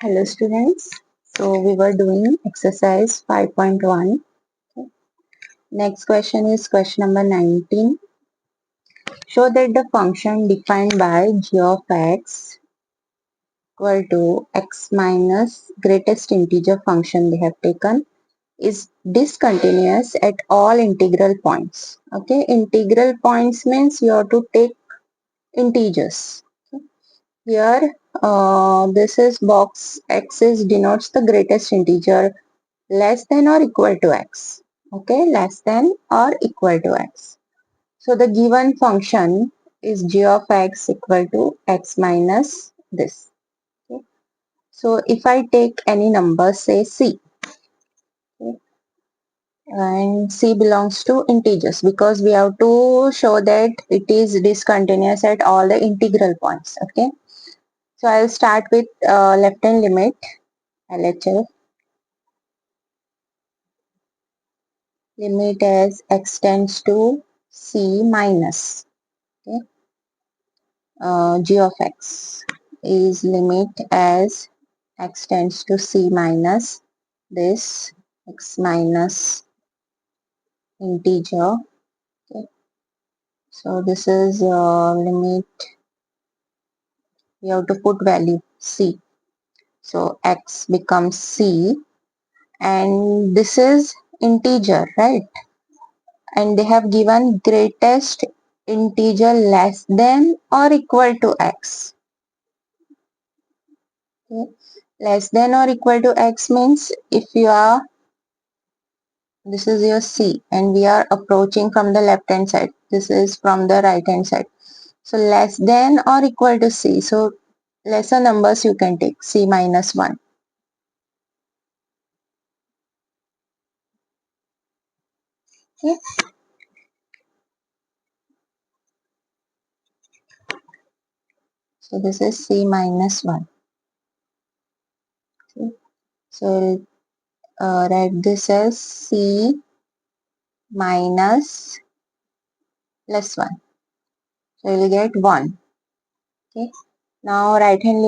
Hello students. So we were doing exercise 5.1. Okay. Next question is question number 19. Show that the function defined by g of x equal to x minus greatest integer function they have taken is discontinuous at all integral points. Okay, integral points means you have to take integers. Here this is box x is denotes the greatest integer less than or equal to x. Okay, less than or equal to x. So the given function is g of x equal to x minus this. Okay. So if I take any number, say c, okay, and c belongs to integers because we have to show that it is discontinuous at all the integral points. Okay. So I'll start with left hand limit LHF. Limit as x tends to c minus. Okay. G of x is limit as x tends to c minus this x minus integer. Okay. So this is limit, we have to put value c. So x becomes c and this is integer, right? And they have given greatest integer less than or equal to x. Okay. Less than or equal to x means if you are, this is your c and we are approaching from the left hand side, this is from the right hand side, so less than or equal to c, so lesser numbers you can take c minus 1. Okay. So this is c minus 1. Okay. So write this as c minus plus 1, so you will get 1. Okay. Now right hand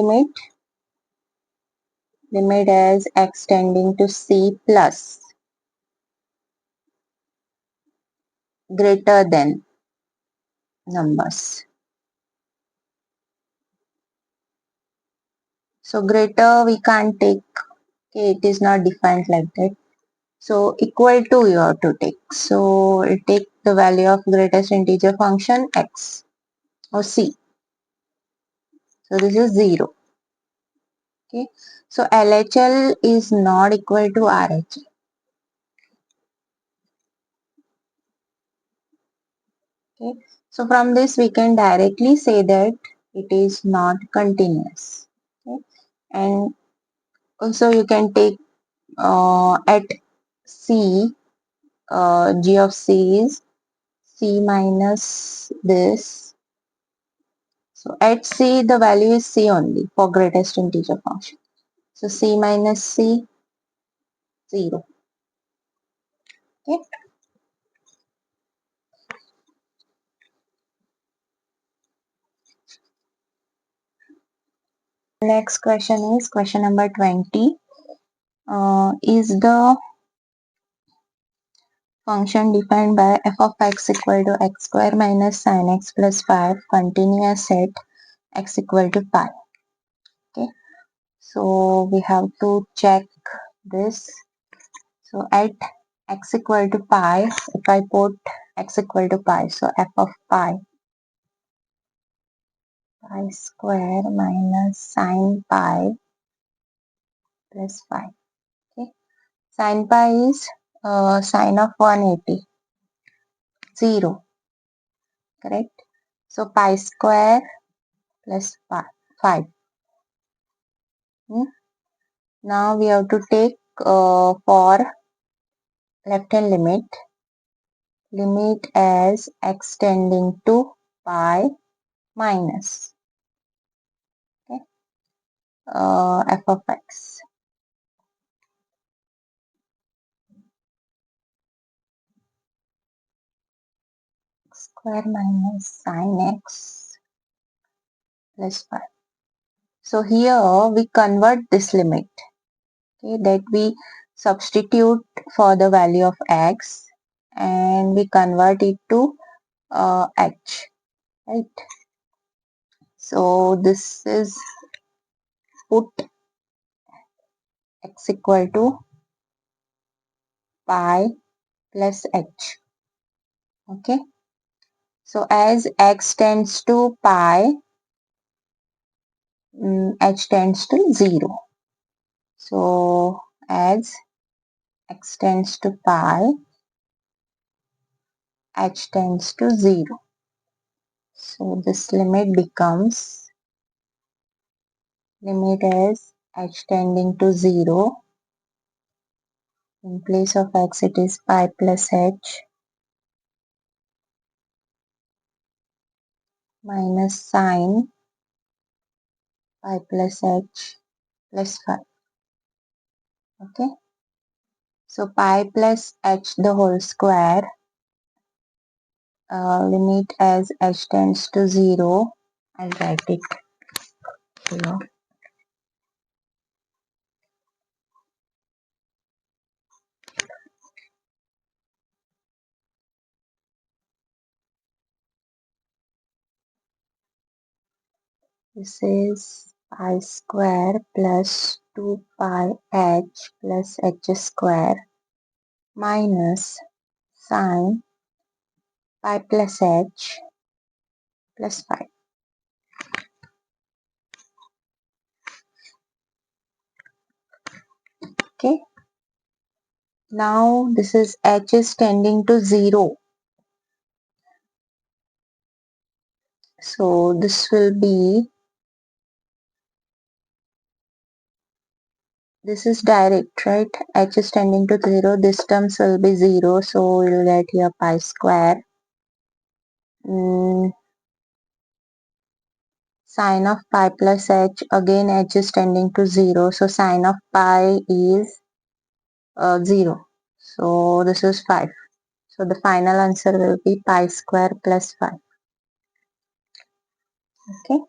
limit as x tending to c plus greater than numbers. So greater we can't take, okay, it is not defined like that. So equal to you have to take. So it take the value of greatest integer function x or c. So this is 0. Okay. So LHL is not equal to RHL. Okay. So from this we can directly say that it is not continuous. Okay. And also you can take at c, g of c is c minus this. So at c the value is c only for greatest integer function. So c minus c, 0. Okay. Next question is question number 20. Is the function defined by f of x equal to x square minus sin x plus 5 continuous at x equal to pi? Okay. So we have to check this. So at x equal to pi, if I put x equal to pi, so f of pi square minus sin pi plus 5. Okay. Sin pi is sine of 180, 0, correct? So pi square plus 5. Now we have to take for left hand limit as x tending to pi minus, okay, f of x. Square minus sin x plus 5. So here we convert this limit, okay, that we substitute for the value of x and we convert it to h, right? So this is put x equal to pi plus h, okay? So as x tends to pi, h tends to 0. So as x tends to pi, h tends to 0. So this limit becomes limit as h tending to 0. In place of x it is pi plus h minus sine pi plus h plus 5. Okay. So pi plus h the whole square, limit as h tends to 0. I'll write it here. This is pi square plus 2 pi h plus h square minus sine pi plus h plus 5. Okay. Now this is h is tending to 0. So this will be, this is direct, right? H is tending to 0. This terms will be 0. So we'll get here pi square. Sine of pi plus h, again h is tending to 0. So sine of pi is 0. So this is 5. So the final answer will be pi square plus 5. Okay.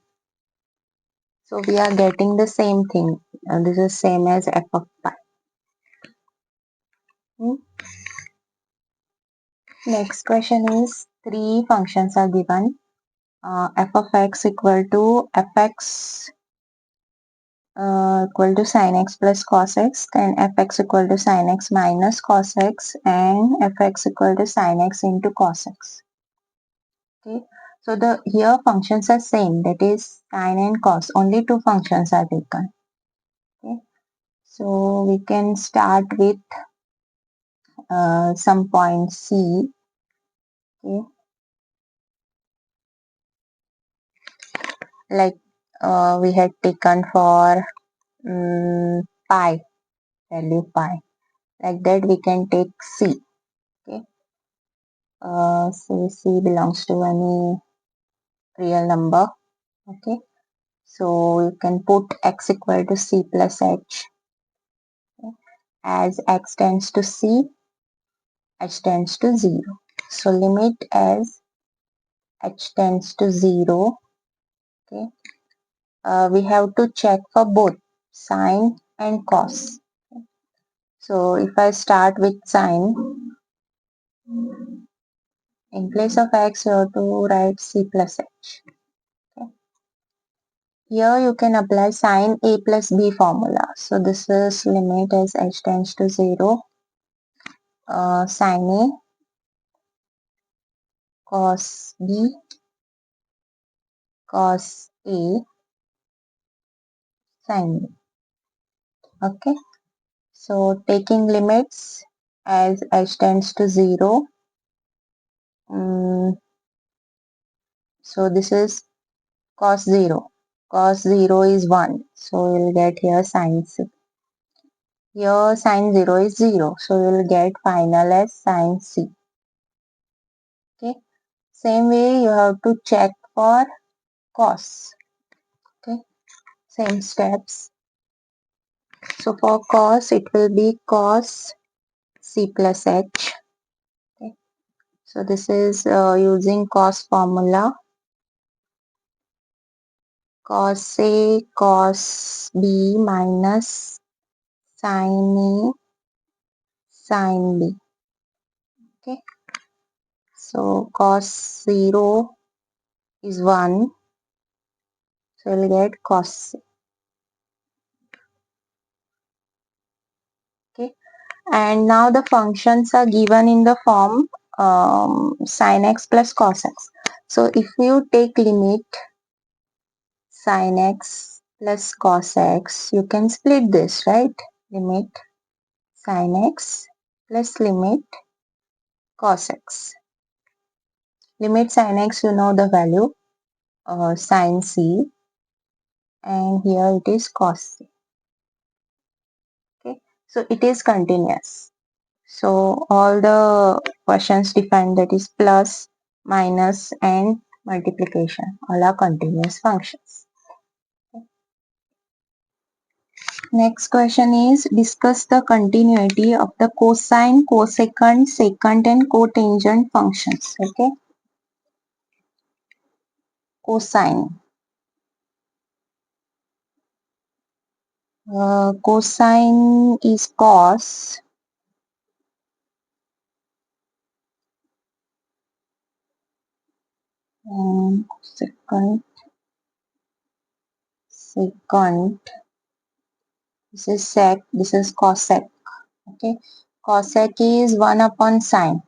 So we are getting the same thing. This is same as f of pi. Next question is, three functions are given. F of x equal to fx equal to sin x plus cos x, then fx equal to sin x minus cos x, and fx equal to sin x into cos x. Okay, so the here functions are same, that is sin and cos. Only two functions are taken. Okay, so we can start with some point C. Okay, like we had taken for pi, value pi. Like that we can take C. Okay, say C belongs to any real number. Okay, so you can put x equal to C plus h. Okay? As x tends to C, h tends to 0. So limit as h tends to 0. Okay, we have to check for both sine and cos. Okay? So if I start with sine, in place of x you have to write C plus h. Okay? Here you can apply sine a plus b formula. So this is limit as h tends to 0. Sine a cos b cos a sine b. Okay. So taking limits as h tends to 0. So this is cos 0. Cos 0 is 1. So we'll get here sine c. Here sine 0 is 0. So we'll get final as sine c. Okay. Same way you have to check for cos. Okay. Same steps. So for cos it will be cos c plus h. Okay. So this is using cos formula. cos A cos B minus sin A sin B. Okay, so cos 0 is 1, so we'll get cos C. Okay, and now the functions are given in the form sin x plus cos x. So if you take limit sin x plus cos x, you can split this, right? Limit sin x plus limit cos x. Limit sin x, you know the value sin c, and here it is cos c. Okay, so it is continuous. So all the questions defined, that is plus, minus and multiplication, all are continuous functions. Next question is, discuss the continuity of the cosine, cosecant, secant and cotangent functions. Okay, cosine. Cosine is cos, and secant, this is sec, this is cosec. Okay, cosec is 1 upon sine,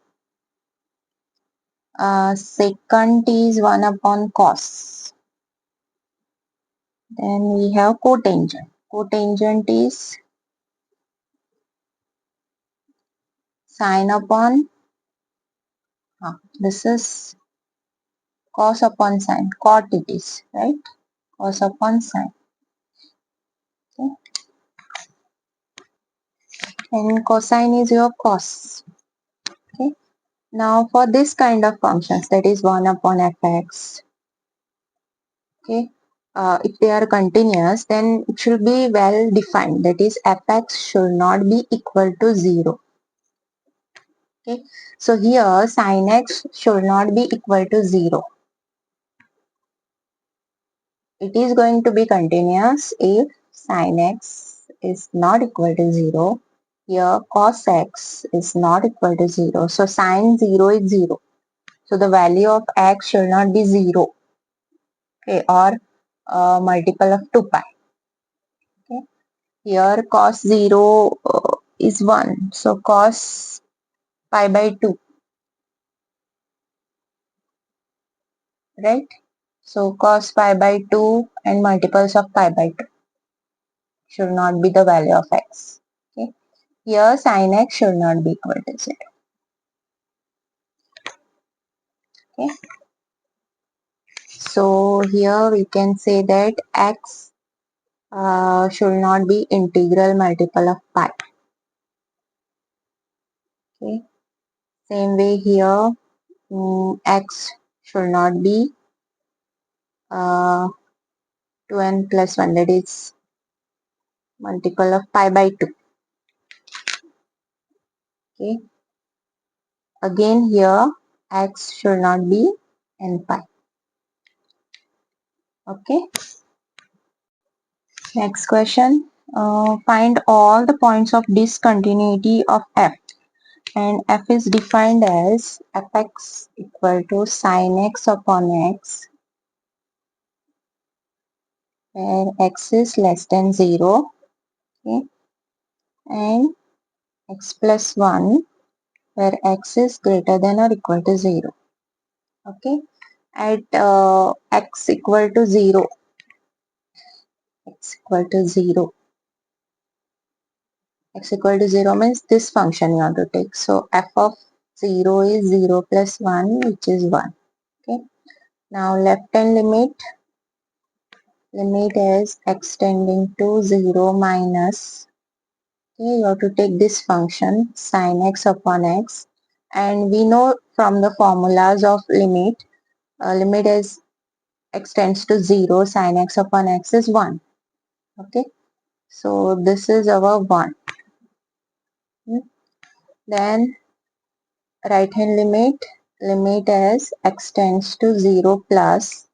secant is 1 upon cos. Then we have cotangent. Cotangent is sine upon, this is cos upon sine, cot it is, right? Cos upon sine. Okay, and cosine is your cos. Okay, now for this kind of functions, that is 1 upon fx, okay, if they are continuous, then it should be well defined, that is fx should not be equal to 0. Okay, so here sin x should not be equal to 0. It is going to be continuous if sin x is not equal to 0. Here cos x is not equal to 0. So sin 0 is 0. So the value of x should not be 0. Okay, or multiple of 2 pi. Okay, here cos 0 is 1. So cos pi by 2. Right? So cos pi by 2 and multiples of pi by 2 should not be the value of x. Okay, here sin x should not be equal to 0. Okay, so here we can say that x should not be integral multiple of pi. Okay, same way here x should not be 2n plus 1, that is multiple of pi by 2. Okay, again here x should not be n pi. Okay, next question. Find all the points of discontinuity of f, and f is defined as fx equal to sin x upon x, where x is less than 0, okay, and x plus 1, where x is greater than or equal to 0. Okay, at x equal to 0, x equal to 0, x equal to 0 means this function you want to take. So f of 0 is 0 plus 1, which is 1. Okay, now left hand limit is extending to 0 minus, okay, you have to take this function sin x upon x, and we know from the formulas of limit, limit is extends to 0, sin x upon x is 1. Okay, so this is our 1. Then right hand limit is extends to 0 plus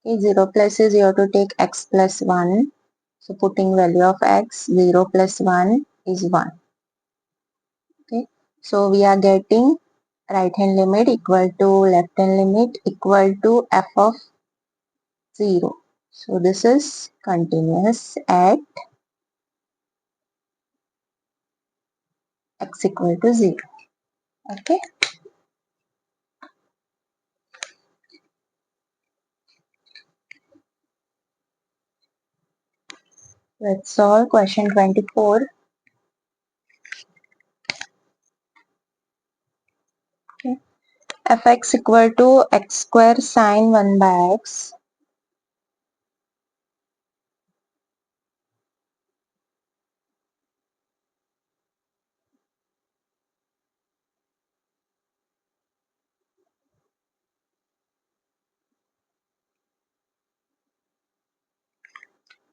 Okay, 0 plus is you have to take x plus 1. So putting value of x, 0 plus 1 is 1. Okay, so we are getting right hand limit equal to left hand limit equal to f of 0. So this is continuous at x equal to 0. Okay. Let's solve question 24. Okay. Fx equal to x square sine 1 by x.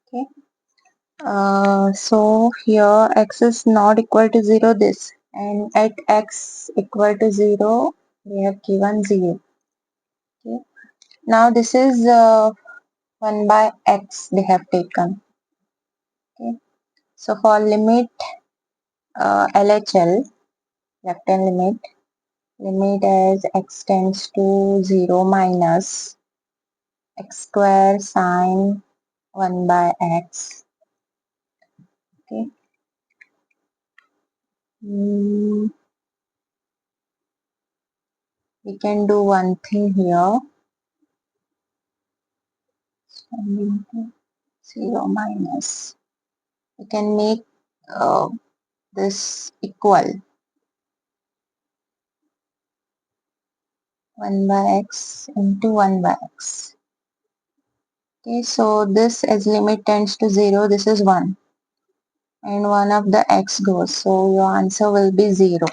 Okay. So here x is not equal to 0 this, and at x equal to 0 we have given 0. Okay. Now this is 1 by x they have taken. Okay. So for limit LHL, left hand limit as x tends to 0 minus x square sine 1 by x. Okay. We can do one thing here. 0 minus. We can make this equal 1 by x into 1 by x. Okay, so this as limit tends to 0, this is 1. And one of the x goes. So your answer will be 0.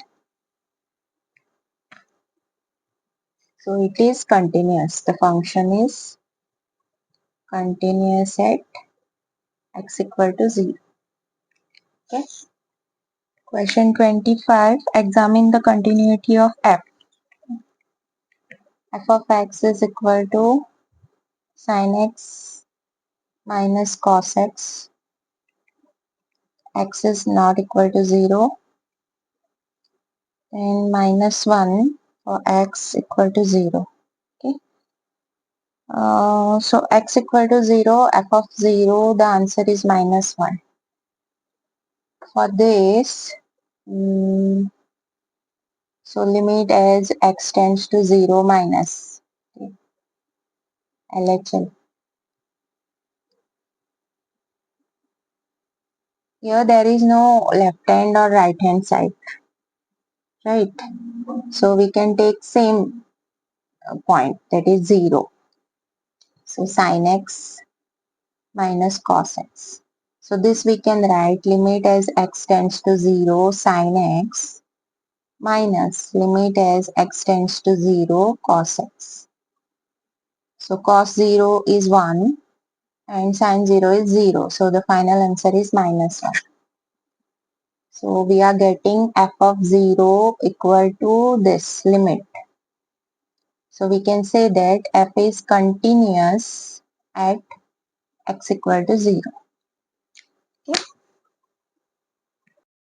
So it is continuous. The function is continuous at x equal to 0. Okay. Question 25. Examine the continuity of f. F of x is equal to sin x minus cos x. X is not equal to 0. And minus 1 for x equal to 0. Okay. So x equal to 0, f of 0, the answer is minus 1. For this, so limit as x tends to 0 minus. Okay. LHL. Here there is no left hand or right hand side, right? So we can take same point, that is 0. So sin x minus cos x. So this we can write limit as x tends to 0 sin x minus limit as x tends to 0 cos x. So cos 0 is 1 and sin 0 is 0. So the final answer is minus 1. So we are getting f of 0 equal to this limit. So we can say that f is continuous at x equal to 0.